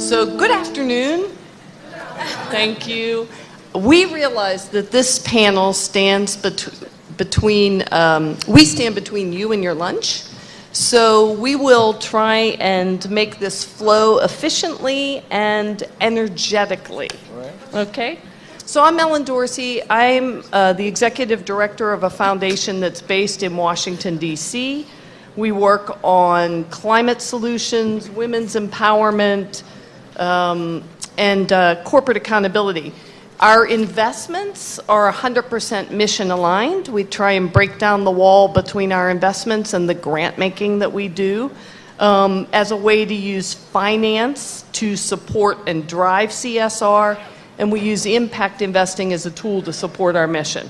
So good afternoon. Thank you. We realize that this panel stands between you and your lunch. So we will try and make this flow efficiently and energetically. Okay? So I'm Ellen Dorsey. I'm the executive director of a foundation that's based in Washington, D.C. We work on climate solutions, women's empowerment, and corporate accountability. Our investments are 100% mission aligned. We try and break down the wall between our investments and the grant making that we do as a way to use finance to support and drive CSR, and we use impact investing as a tool to support our mission.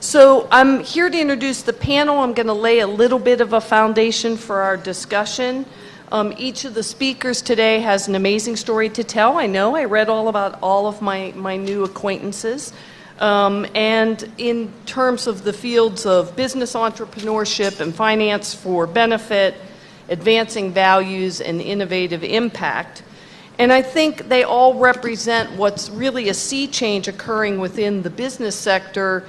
So I'm here to introduce the panel. I'm going to lay a little bit of a foundation for our discussion. Each of the speakers today has an amazing story to tell. I know, I read all about all of my new acquaintances. And in terms of the fields of business entrepreneurship and finance for benefit, advancing values, and innovative impact. And I think they all represent what's really a sea change occurring within the business sector,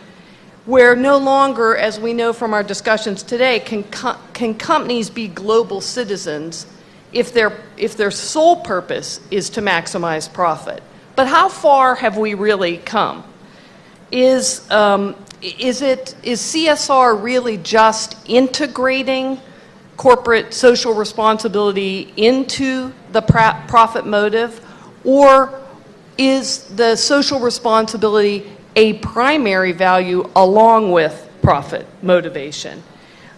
where no longer, as we know from our discussions today, can companies be global citizens if their sole purpose is to maximize profit. But how far have we really come? Is CSR really just integrating corporate social responsibility into the profit motive, or is the social responsibility a primary value along with profit motivation?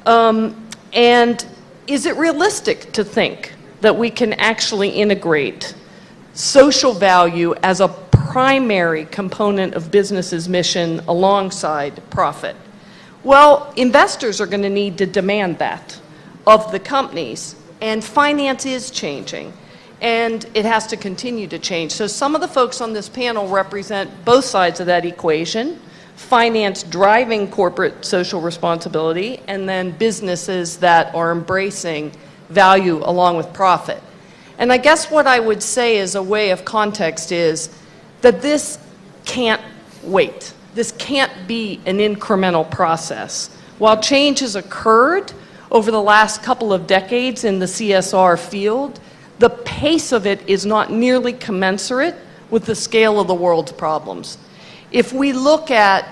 And is it realistic to think that we can actually integrate social value as a primary component of business's mission alongside profit? Well, investors are going to need to demand that of the companies, and finance is changing, and it has to continue to change. So some of the folks on this panel represent both sides of that equation: finance driving corporate social responsibility, and then businesses that are embracing value along with profit. And I guess what I would say as a way of context is that this can't wait. This can't be an incremental process. While change has occurred over the last couple of decades in the CSR field, the pace of it is not nearly commensurate with the scale of the world's problems. If we look at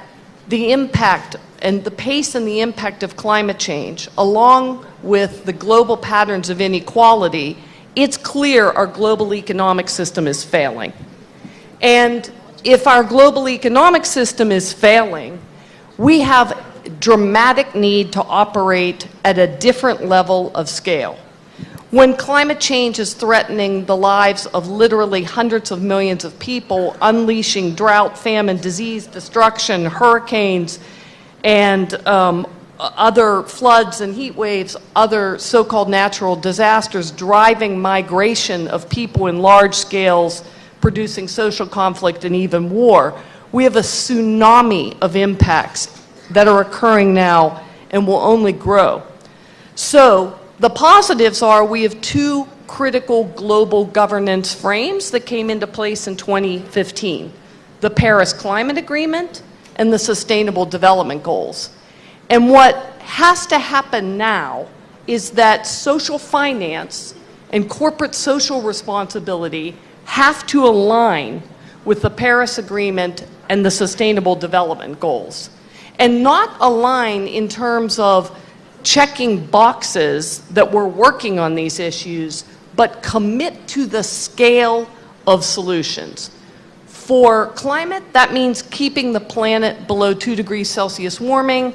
the impact and the pace and the impact of climate change, along with the global patterns of inequality, it's clear our global economic system is failing. And if our global economic system is failing, we have dramatic need to operate at a different level of scale. When climate change is threatening the lives of literally hundreds of millions of people, unleashing drought, famine, disease, destruction, hurricanes, and other floods and heat waves, other so-called natural disasters, driving migration of people in large scales, producing social conflict and even war, we have a tsunami of impacts that are occurring now and will only grow. So the positives are we have two critical global governance frames that came into place in 2015, the Paris Climate Agreement and the Sustainable Development Goals. And what has to happen now is that social finance and corporate social responsibility have to align with the Paris Agreement and the Sustainable Development Goals, and not align in terms of checking boxes that we're working on these issues, but commit to the scale of solutions. For climate, that means keeping the planet below 2 degrees Celsius warming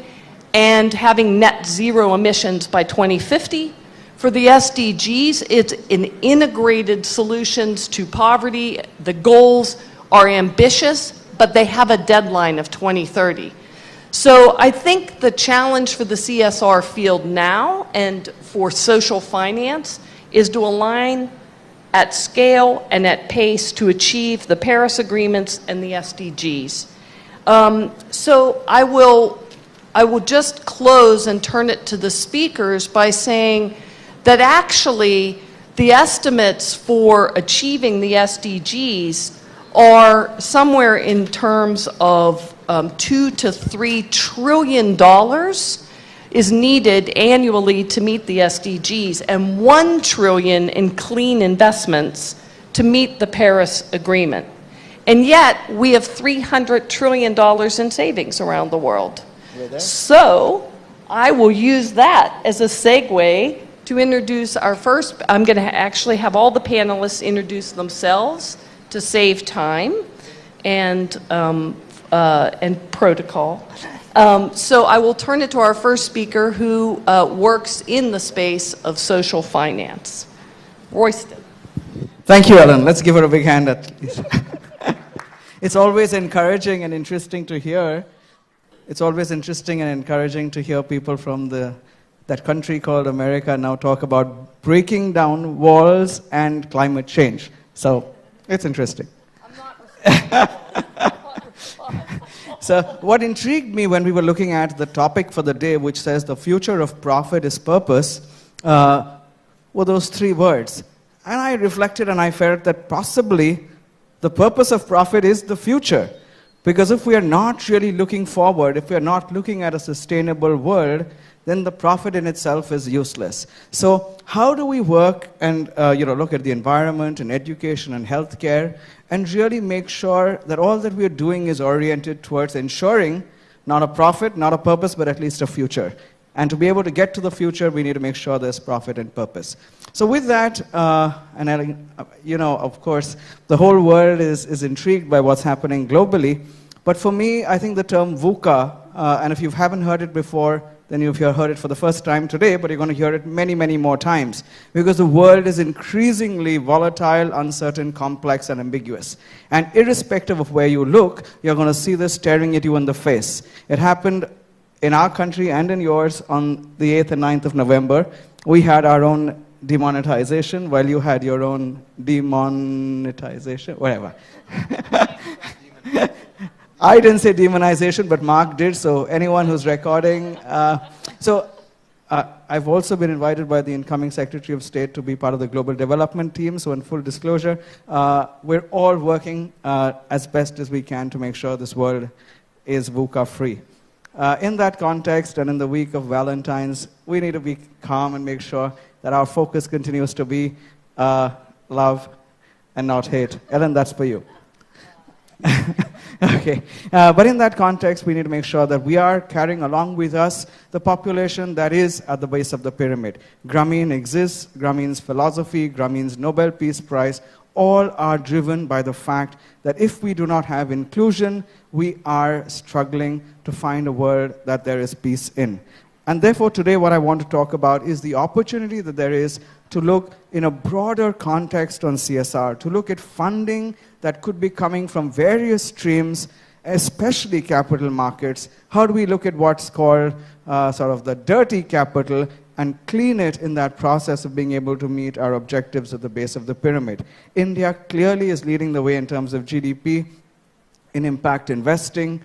and having net zero emissions by 2050. For the SDGs, it's an integrated solutions to poverty. The goals are ambitious, but they have a deadline of 2030. So I think the challenge for the CSR field now and for social finance is to align at scale and at pace to achieve the Paris agreements and the SDGs. So I will just close and turn it to the speakers by saying that actually The estimates for achieving the SDGs are somewhere in terms of $2 to $3 trillion is needed annually to meet the SDGs, and $1 trillion in clean investments to meet the Paris Agreement. And yet, we have $300 trillion in savings around the world. So, I will use that as a segue to introduce our first. I'm going to actually have all the panelists introduce themselves to save time and protocol. So I will turn it to our first speaker who works in the space of social finance. Royston. Thank you, Ellen. Let's give her a big hand at least. It's always encouraging and interesting to hear. It's always interesting and encouraging to hear people from that country called America now talk about breaking down walls and climate change. So it's interesting. I'm not So what intrigued me when we were looking at the topic for the day, which says the future of profit is purpose, were those three words. And I reflected and I felt that possibly the purpose of profit is the future. Because if we are not really looking forward, if we are not looking at a sustainable world, then the profit in itself is useless. So how do we work and look at the environment and education and healthcare and really make sure that all that we are doing is oriented towards ensuring not a profit, not a purpose, but at least a future. And to be able to get to the future, we need to make sure there's profit and purpose. So with that, of course, the whole world is intrigued by what's happening globally. But for me, I think the term VUCA, and if you haven't heard it before, then you've heard it for the first time today, but you're going to hear it many, many more times. Because the world is increasingly volatile, uncertain, complex, and ambiguous. And irrespective of where you look, you're going to see this staring at you in the face. It happened in our country and in yours on the 8th and 9th of November. We had our own demonetization, while you had your own demonetization, whatever. I didn't say demonization, but Mark did, so anyone who's recording. I've also been invited by the incoming Secretary of State to be part of the Global Development Team, so in full disclosure, we're all working as best as we can to make sure this world is VUCA-free. In that context, and in the week of Valentine's, we need to be calm and make sure that our focus continues to be love and not hate. Ellen, that's for you. Okay, but in that context, we need to make sure that we are carrying along with us the population that is at the base of the pyramid. Grameen exists, Grameen's philosophy, Grameen's Nobel Peace Prize, all are driven by the fact that if we do not have inclusion, we are struggling to find a world that there is peace in. And therefore, today what I want to talk about is the opportunity that there is to look in a broader context on CSR, to look at funding that could be coming from various streams, especially capital markets. How do we look at what's called sort of the dirty capital and clean it in that process of being able to meet our objectives at the base of the pyramid? India clearly is leading the way in terms of GDP, in impact investing.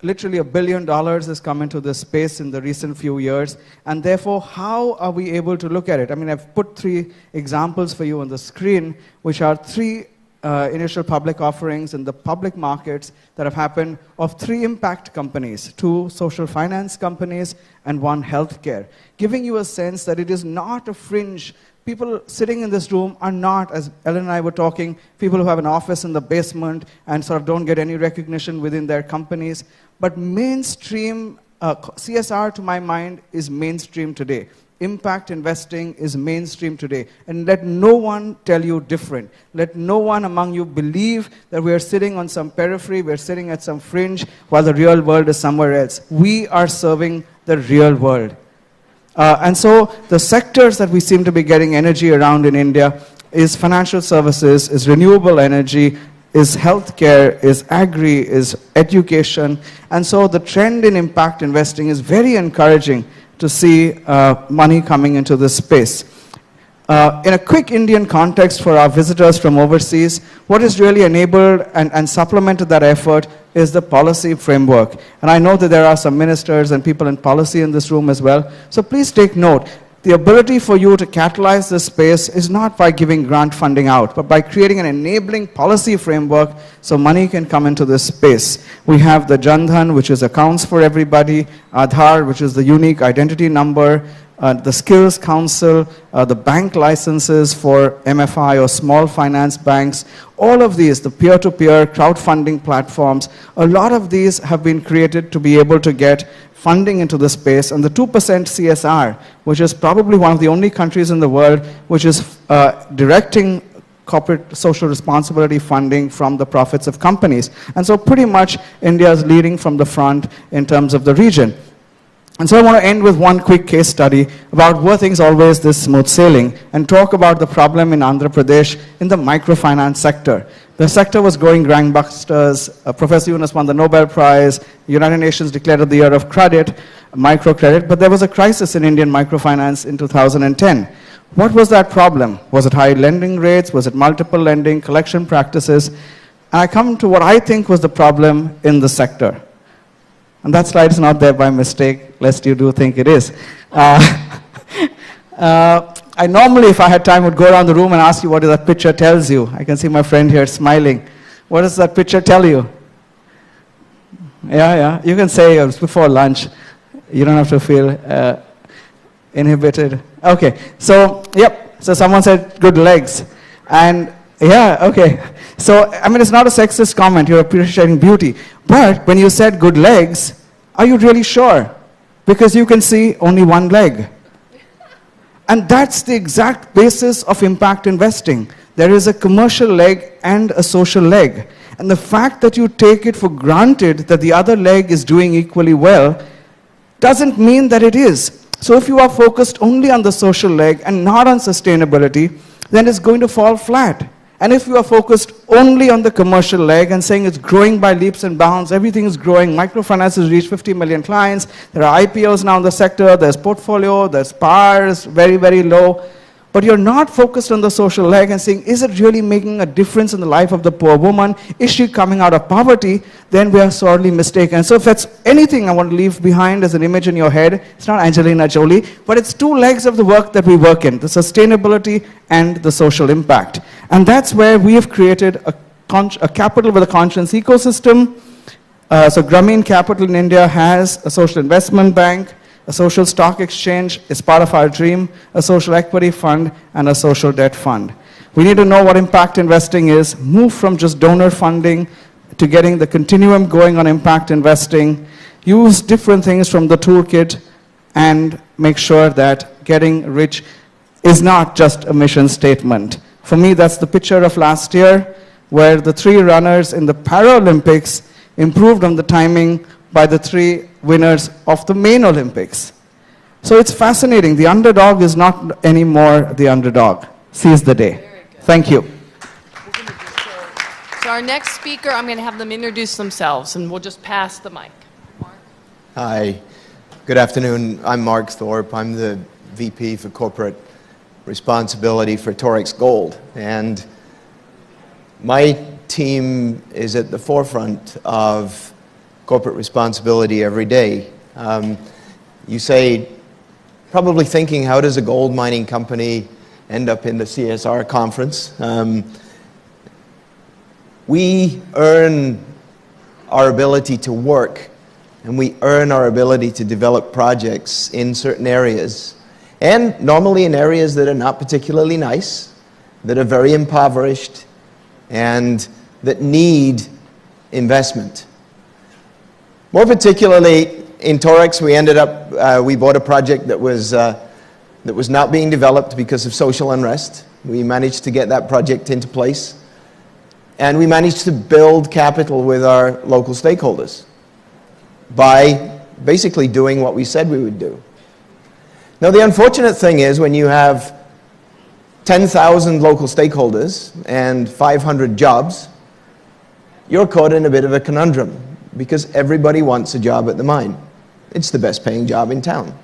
Literally $1 billion has come into this space in the recent few years, and therefore, how are we able to look at it? I mean, I've put 3 examples for you on the screen, which are 3 initial public offerings in the public markets that have happened of 3 impact companies, 2 social finance companies, and 1 healthcare, giving you a sense that it is not a fringe. People sitting in this room are not, as Ellen and I were talking, people who have an office in the basement and sort of don't get any recognition within their companies. But mainstream, CSR to my mind is mainstream today. Impact investing is mainstream today. And let no one tell you different. Let no one among you believe that we are sitting on some periphery, we're sitting at some fringe, while the real world is somewhere else. We are serving the real world. And so the sectors that we seem to be getting energy around in India is financial services, is renewable energy, is healthcare, is agri, is education. And so the trend in impact investing is very encouraging to see money coming into this space. In a quick Indian context for our visitors from overseas, what has really enabled and supplemented that effort is the policy framework. And I know that there are some ministers and people in policy in this room as well. So please take note. the ability for you to catalyze this space is not by giving grant funding out, but by creating an enabling policy framework so money can come into this space. We have the Jan Dhan, which is accounts for everybody, Aadhaar, which is the unique identity number, the Skills Council, the bank licenses for MFI or small finance banks, all of these, the peer-to-peer crowdfunding platforms, a lot of these have been created to be able to get funding into the space, and the 2% CSR, which is probably one of the only countries in the world which is directing corporate social responsibility funding from the profits of companies. And so pretty much India is leading from the front in terms of the region. And so I want to end with one quick case study about were things always this smooth sailing, and talk about the problem in Andhra Pradesh in the microfinance sector. The sector was growing gangbusters. Professor Yunus won the Nobel Prize. United Nations declared it the year of credit, microcredit, but there was a crisis in Indian microfinance in 2010. What was that problem? Was it high lending rates? Was it multiple lending, collection practices? And I come to what I think was the problem in the sector. And that slide is not there by mistake, lest you do think it is. I normally, if I had time, would go around the room and ask you what that picture tells you. I can see my friend here smiling. What does that picture tell you? Yeah. You can say it was before lunch. You don't have to feel inhibited. Okay. So, yep. So someone said good legs. And yeah, okay. So, I mean, it's not a sexist comment. You're appreciating beauty. But when you said good legs, are you really sure? Because you can see only one leg. And that's the exact basis of impact investing. There is a commercial leg and a social leg. And the fact that you take it for granted that the other leg is doing equally well doesn't mean that it is. So if you are focused only on the social leg and not on sustainability, then it's going to fall flat. And if you are focused only on the commercial leg and saying it's growing by leaps and bounds, everything is growing, microfinance has reached 50 million clients, there are IPOs now in the sector, there's portfolio, there's PARs, very, very low, but you're not focused on the social leg and saying, is it really making a difference in the life of the poor woman? Is she coming out of poverty? Then we are sorely mistaken. So if that's anything I want to leave behind as an image in your head, it's not Angelina Jolie, but it's two legs of the work that we work in, the sustainability and the social impact. And that's where we have created a capital with a conscience ecosystem. So Grameen Capital in India has a social investment bank, a social stock exchange is part of our dream, a social equity fund, and a social debt fund. We need to know what impact investing is, move from just donor funding to getting the continuum going on impact investing, use different things from the toolkit, and make sure that getting rich is not just a mission statement. For me, that's the picture of last year, where the 3 runners in the Paralympics improved on the timing by the 3 winners of the main Olympics. So it's fascinating. The underdog is not anymore the underdog. Seize the day. Thank you. So our next speaker, I'm going to have them introduce themselves, and we'll just pass the mic. Mark. Hi. Good afternoon. I'm Mark Thorpe. I'm the VP for Corporate Responsibility for Torex Gold. And my team is at the forefront of corporate responsibility every day. You say, probably thinking, how does a gold mining company end up in the CSR conference? We earn our ability to work, and we earn our ability to develop projects in certain areas, and normally in areas that are not particularly nice, that are very impoverished, and that need investment. More particularly, in Torex, we bought a project that was not being developed because of social unrest. We managed to get that project into place, and we managed to build capital with our local stakeholders by basically doing what we said we would do. Now, the unfortunate thing is when you have 10,000 local stakeholders and 500 jobs, you're caught in a bit of a conundrum, because everybody wants a job at the mine. It's the best paying job in town.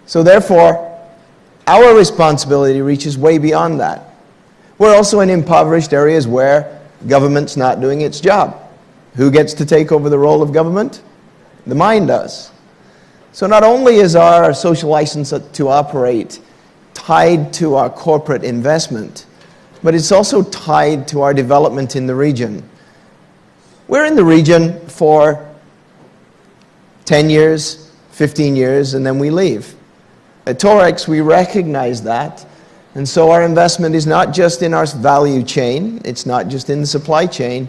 So therefore, our responsibility reaches way beyond that. We're also in impoverished areas where government's not doing its job. Who gets to take over the role of government? The mine does. So not only is our social license to operate tied to our corporate investment, but it's also tied to our development in the region. We're in the region for 10 years, 15 years, and then we leave. At Torex, we recognize that, and so our investment is not just in our value chain, it's not just in the supply chain,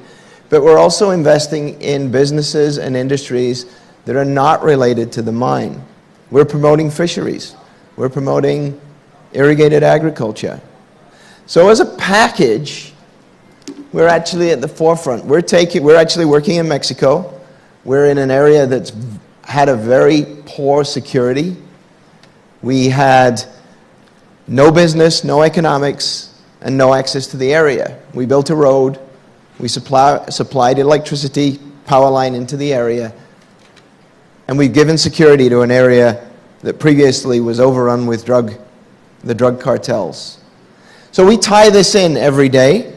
but we're also investing in businesses and industries that are not related to the mine. We're promoting fisheries. We're promoting irrigated agriculture. So as a package, we're actually at the forefront. We're actually working in Mexico. We're in an area that's had a very poor security. We had no business, no economics, and no access to the area. We built a road. We supplied electricity, power line into the area. And we've given security to an area that previously was overrun with the drug cartels. So we tie this in every day.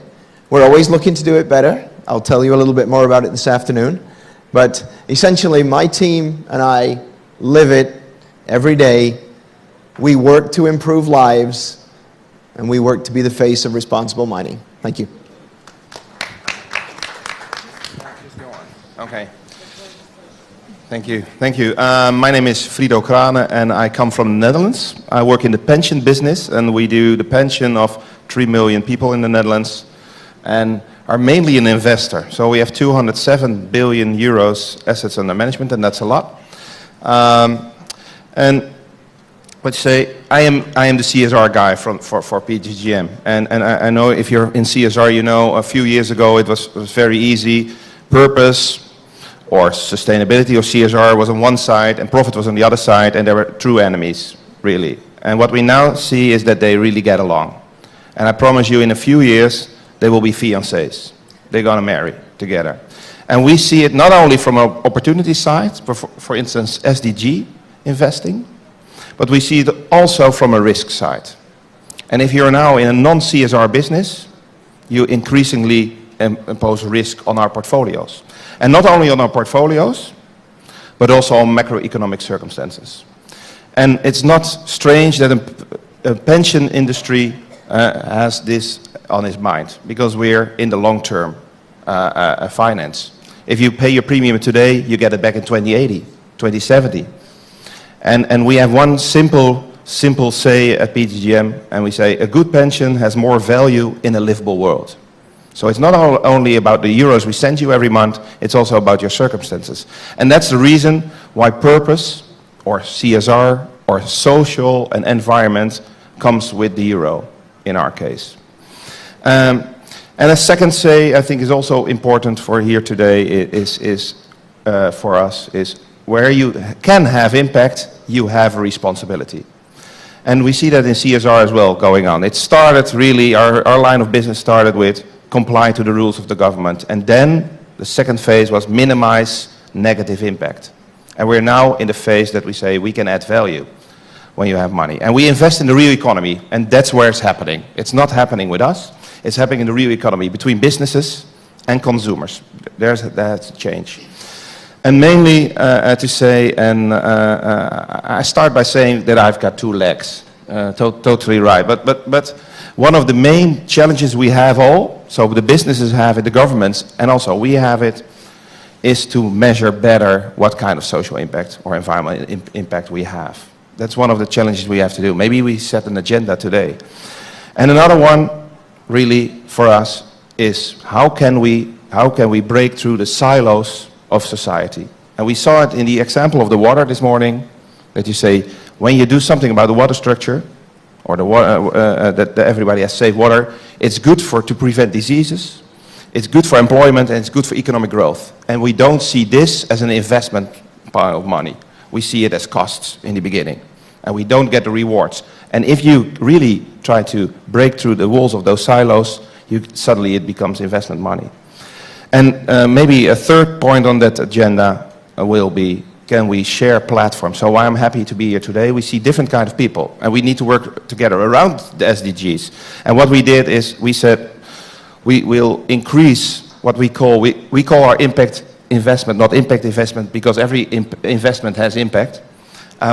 We're always looking to do it better. I'll tell you a little bit more about it this afternoon. But essentially, my team and I live it every day. We work to improve lives, and we work to be the face of responsible mining. Thank you. Okay. Thank you. Thank you. My name is Frido Krane, and I come from the Netherlands. I work in the pension business, and we do the pension of 3 million people in the Netherlands, and are mainly an investor. So we have 207 billion euros assets under management, and that's a lot. And let's say I am the CSR guy for PGGM, and I know if you're in CSR, you know a few years ago it was very easy. Purpose or sustainability or CSR was on one side and profit was on the other side, and they were true enemies, really. And what we now see is that they really get along. And I promise you, in a few years, they will be fiancés. They're going to marry together. And we see it not only from an opportunity side, for instance, SDG investing, but we see it also from a risk side. And if you're now in a non-CSR business, you increasingly impose risk on our portfolios. And not only on our portfolios, but also on macroeconomic circumstances. And it's not strange that a pension industry has this on his mind, because we're in the long-term finance. If you pay your premium today, you get it back in 2080, 2070. And we have one simple say at PGGM, and we say a good pension has more value in a livable world. So it's not only about the euros we send you every month, it's also about your circumstances. And that's the reason why purpose, or CSR, or social and environment comes with the euro, in our case. And a second say, I think is also important for here today, is for us, is where you can have impact, you have a responsibility. And we see that in CSR as well going on. It started really, our line of business started with comply to the rules of the government. And then the second phase was minimize negative impact. And we're now in the phase that we say we can add value when you have money. And we invest in the real economy, and that's where it's happening. It's not happening with us. It's happening in the real economy between businesses and consumers. That's a change. And mainly to say, and I start by saying that I've got two legs. Totally right. But one of the main challenges we have all, so the businesses have it, the governments, and also we have it, is to measure better what kind of social impact or environmental impact we have. That's one of the challenges we have to do. Maybe we set an agenda today. And another one, really, for us, is how can we break through the silos of society? And we saw it in the example of the water this morning, that you say, when you do something about the water structure, or the water, that everybody has safe water, it's good to prevent diseases, it's good for employment, and it's good for economic growth. And we don't see this as an investment pile of money. We see it as costs in the beginning, and we don't get the rewards. And if you really try to break through the walls of those silos, suddenly it becomes investment money. And maybe a third point on that agenda will be, can we share platforms? So I'm happy to be here today. We see different kind of people, and we need to work together around the SDGs. And what we did is we said we will increase what we call our impact investment, not impact investment, because every investment has impact.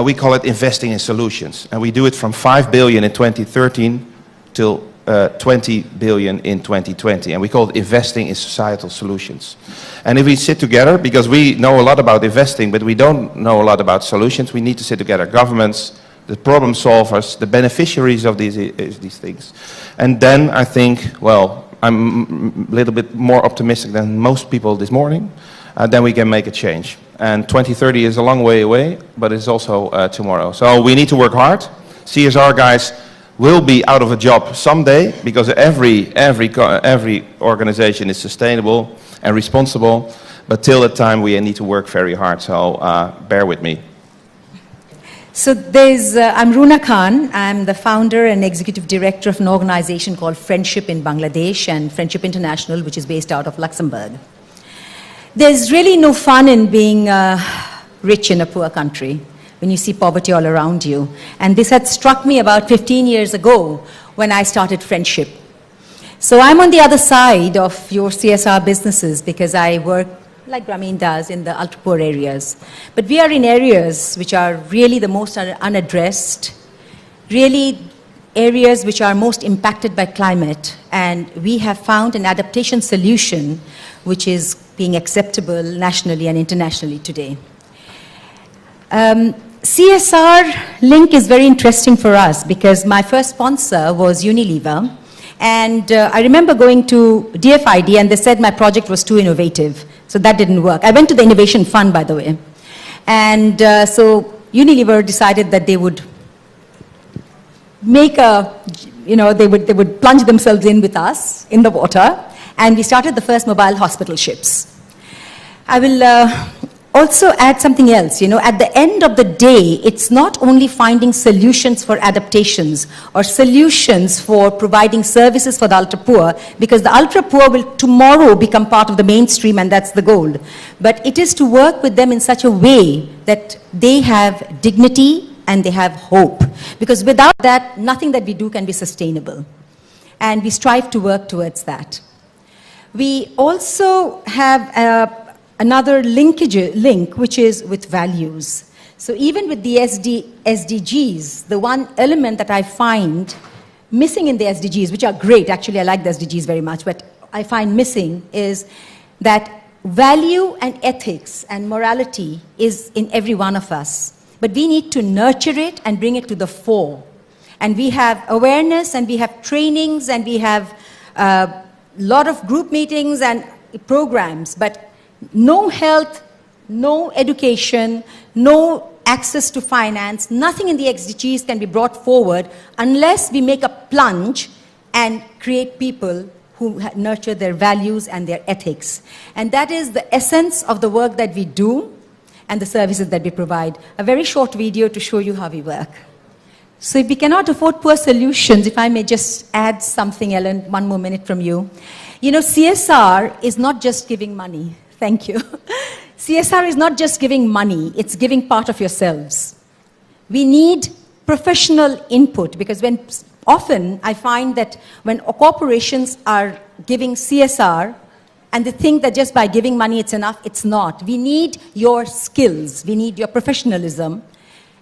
We call it investing in solutions. And we do it from 5 billion in 2013 till 20 billion in 2020. And we call it investing in societal solutions. And if we sit together, because we know a lot about investing, but we don't know a lot about solutions, we need to sit together, governments, the problem solvers, the beneficiaries of these things. And then I think, well, I'm a little bit more optimistic than most people this morning, then we can make a change. And 2030 is a long way away, but it's also tomorrow. So we need to work hard. CSR guys will be out of a job someday, because every organization is sustainable and responsible. But till that time, we need to work very hard. So bear with me. So I'm Runa Khan. I'm the founder and executive director of an organization called Friendship in Bangladesh and Friendship International, which is based out of Luxembourg. There's really no fun in being rich in a poor country when you see poverty all around you. And this had struck me about 15 years ago when I started Friendship. So I'm on the other side of your CSR businesses because I work like Grameen does in the ultra-poor areas. But we are in areas which are really the most unaddressed, really areas which are most impacted by climate. And we have found an adaptation solution which is being acceptable nationally and internationally today. CSR link is very interesting for us because my first sponsor was Unilever. And I remember going to DFID and they said my project was too innovative. So that didn't work. I went to the Innovation Fund, by the way. And so Unilever decided that they would make they would plunge themselves in with us in the water. And we started the first mobile hospital ships. I will also add something else. At the end of the day, it's not only finding solutions for adaptations or solutions for providing services for the ultra-poor, because the ultra-poor will tomorrow become part of the mainstream, and that's the goal. But it is to work with them in such a way that they have dignity and they have hope. Because without that, nothing that we do can be sustainable. And we strive to work towards that. We also have another link, which is with values. So even with the SDGs, the one element that I find missing in the SDGs, which are great, actually I like the SDGs very much, but I find missing is that value and ethics and morality is in every one of us. But we need to nurture it and bring it to the fore. And we have awareness and we have trainings and we have a lot of group meetings and programs, but no health, no education, no access to finance, nothing in the SDGs can be brought forward unless we make a plunge and create people who nurture their values and their ethics. And that is the essence of the work that we do and the services that we provide. A very short video to show you how we work. So if we cannot afford poor solutions, if I may just add something, Ellen, 1 more minute from you. CSR is not just giving money. Thank you. CSR is not just giving money, it's giving part of yourselves. We need professional input because often I find that when corporations are giving CSR and they think that just by giving money it's enough, it's not. We need your skills, we need your professionalism.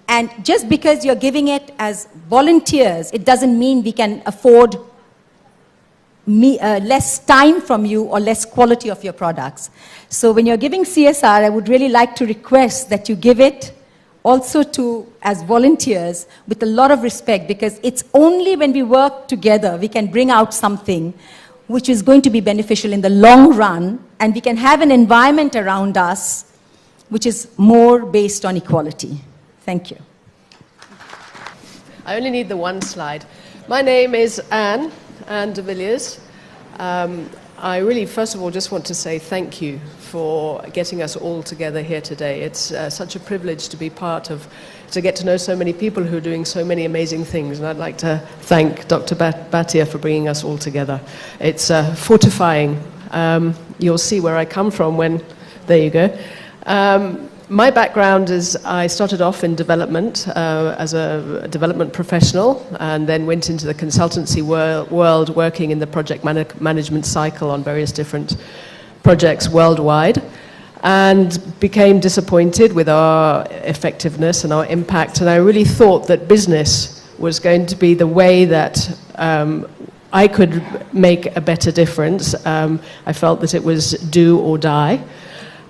And just because you're giving it as volunteers, it doesn't mean we can afford less time from you or less quality of your products. So when you're giving CSR, I would really like to request that you give it also as volunteers with a lot of respect, because it's only when we work together we can bring out something which is going to be beneficial in the long run, and we can have an environment around us which is more based on equality. Thank you. I only need the one slide. My name is Anne de Villiers. I really, first of all, just want to say thank you for getting us all together here today. It's such a privilege to be to get to know so many people who are doing so many amazing things. And I'd like to thank Dr. Bhatia for bringing us all together. It's fortifying. You'll see where I come from there you go. My background is I started off in development as a development professional, and then went into the consultancy world working in the project management cycle on various different projects worldwide. and became disappointed with our effectiveness and our impact. And I really thought that business was going to be the way that I could make a better difference. I felt that it was do or die.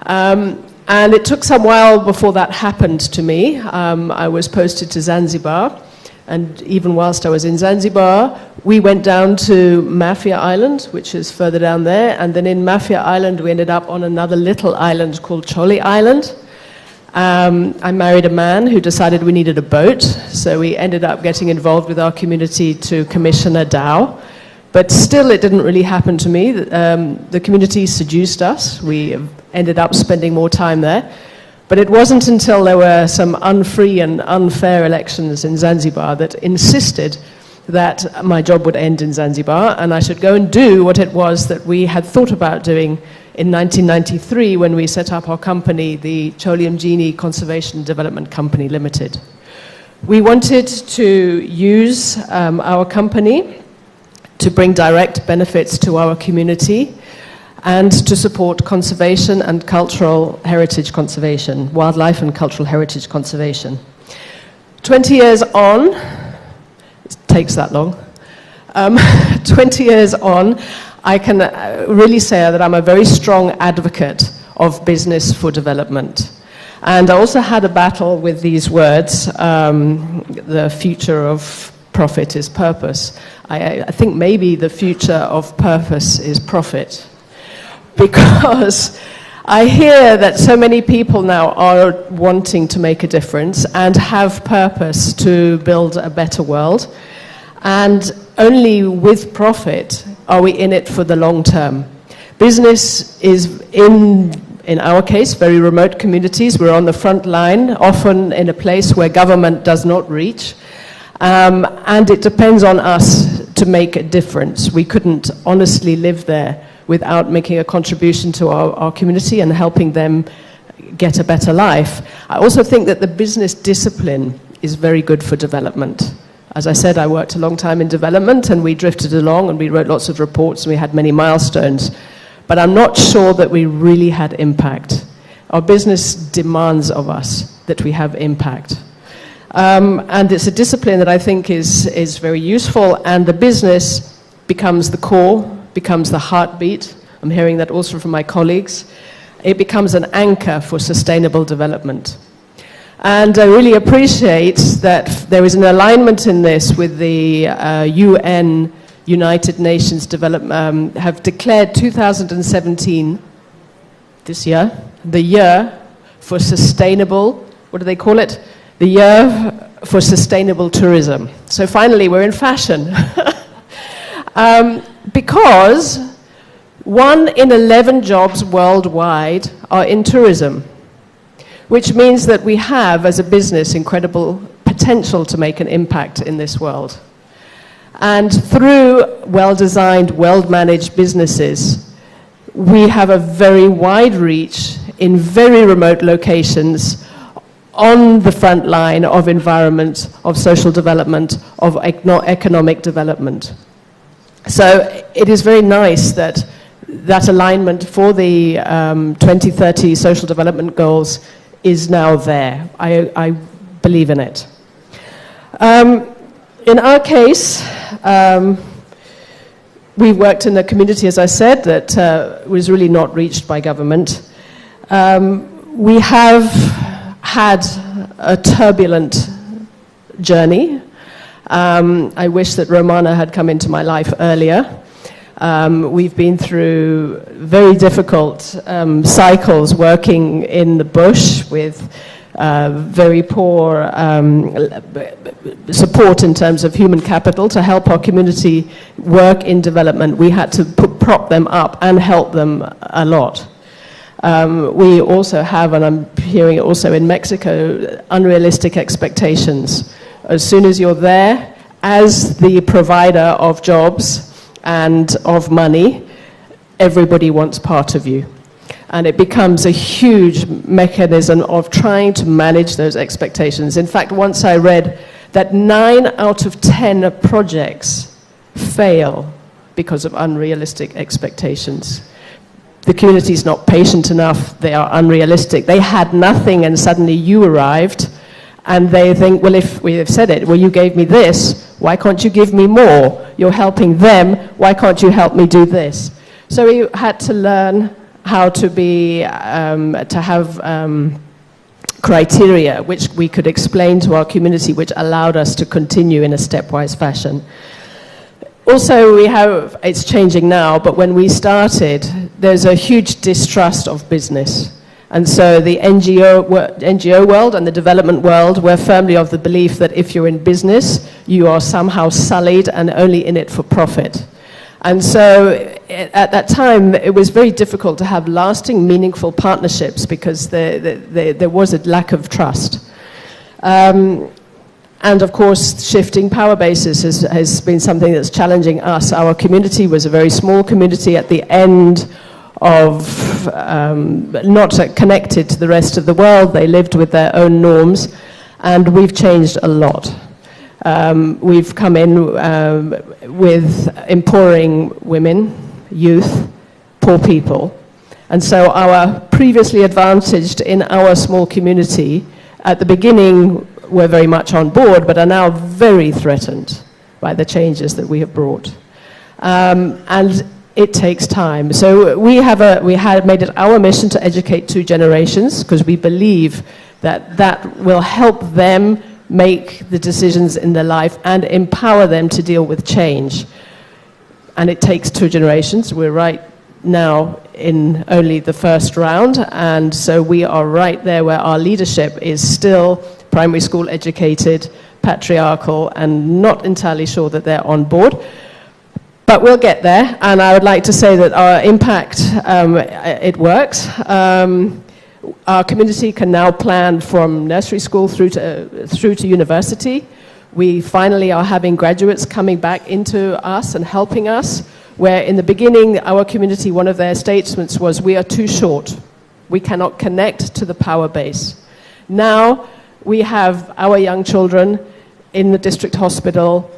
And it took some while before that happened to me. I was posted to Zanzibar. And even whilst I was in Zanzibar, we went down to Mafia Island, which is further down there. And then in Mafia Island, we ended up on another little island called Choli Island. I married a man who decided we needed a boat. So we ended up getting involved with our community to commission a dhow. But still, it didn't really happen to me. The community seduced us. We ended up spending more time there. But it wasn't until there were some unfree and unfair elections in Zanzibar that insisted that my job would end in Zanzibar and I should go and do what it was that we had thought about doing in 1993 when we set up our company, the Choli Mjini Conservation Development Company Limited. We wanted to use our company to bring direct benefits to our community and to support conservation and cultural heritage conservation, wildlife and cultural heritage conservation. 20 years on, it takes that long, 20 years on, I can really say that I'm a very strong advocate of business for development. And I also had a battle with these words, the future of profit is purpose. I think maybe the future of purpose is profit. Because I hear that so many people now are wanting to make a difference and have purpose to build a better world. And only with profit are we in it for the long term. Business is in our case, very remote communities. We're on the front line, often in a place where government does not reach. And it depends on us to make a difference. We couldn't honestly live there without making a contribution to our community and helping them get a better life. I also think that the business discipline is very good for development. As I said, I worked a long time in development and we drifted along and we wrote lots of reports and we had many milestones. But I'm not sure that we really had impact. Our business demands of us that we have impact. And it's a discipline that I think is very useful, and the business becomes the core, becomes the heartbeat. I'm hearing that also from my colleagues. It becomes an anchor for sustainable development. And I really appreciate that there is an alignment in this with the UN, United Nations Development, have declared 2017, this year, the year for sustainable, what do they call it? The year for sustainable tourism. So finally, we're in fashion. Because 1 in 11 jobs worldwide are in tourism, which means that we have, as a business, incredible potential to make an impact in this world. And through well-designed, well-managed businesses, we have a very wide reach in very remote locations on the front line of environment, of social development, of economic development. So it is very nice that that alignment for the 2030 social development goals is now there. I believe in it. In our case, we worked in a community, as I said, that was really not reached by government. We have had a turbulent journey. I wish that Romana had come into my life earlier. We've been through very difficult cycles working in the bush with very poor support in terms of human capital to help our community work in development. We had to prop them up and help them a lot. We also have, and I'm hearing it also in Mexico, unrealistic expectations. As soon as you're there, as the provider of jobs and of money, everybody wants part of you. And it becomes a huge mechanism of trying to manage those expectations. In fact, once I read that 9 out of 10 projects fail because of unrealistic expectations. the community's not patient enough, they are unrealistic. They had nothing and suddenly you arrived, and they think, well, if we have said it, well, you gave me this, why can't you give me more? You're helping them, why can't you help me do this? So we had to learn how to be, to have criteria which we could explain to our community, which allowed us to continue in a stepwise fashion. Also, it's changing now, but when we started, there's a huge distrust of business. And so the NGO world and the development world were firmly of the belief that if you're in business, you are somehow sullied and only in it for profit. And so at that time, it was very difficult to have lasting, meaningful partnerships because there was a lack of trust. And of course, shifting power bases has been something that's challenging us. Our community was a very small community at the end of not connected to the rest of the world. They lived with their own norms, and we've changed a lot. We've come in with empowering women, youth, poor people. And so our previously advantaged in our small community at the beginning were very much on board, but are now very threatened by the changes that we have brought. And it takes time. So we had made it our mission to educate 2 generations, because we believe that that will help them make the decisions in their life and empower them to deal with change. And it takes 2 generations. We're right now in only the first round, and so we are right there where our leadership is still primary school educated, patriarchal, and not entirely sure that they're on board. But we'll get there, and I would like to say that our impact, it works. Our community can now plan from nursery school through to university. We finally are having graduates coming back into us and helping us, where in the beginning, our community, one of their statements was, we are too short. We cannot connect to the power base. Now, we have our young children in the district hospital,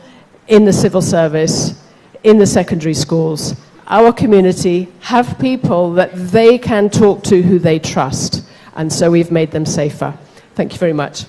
in the civil service, in the secondary schools. Our community have people that they can talk to who they trust, and so we've made them safer. Thank you very much.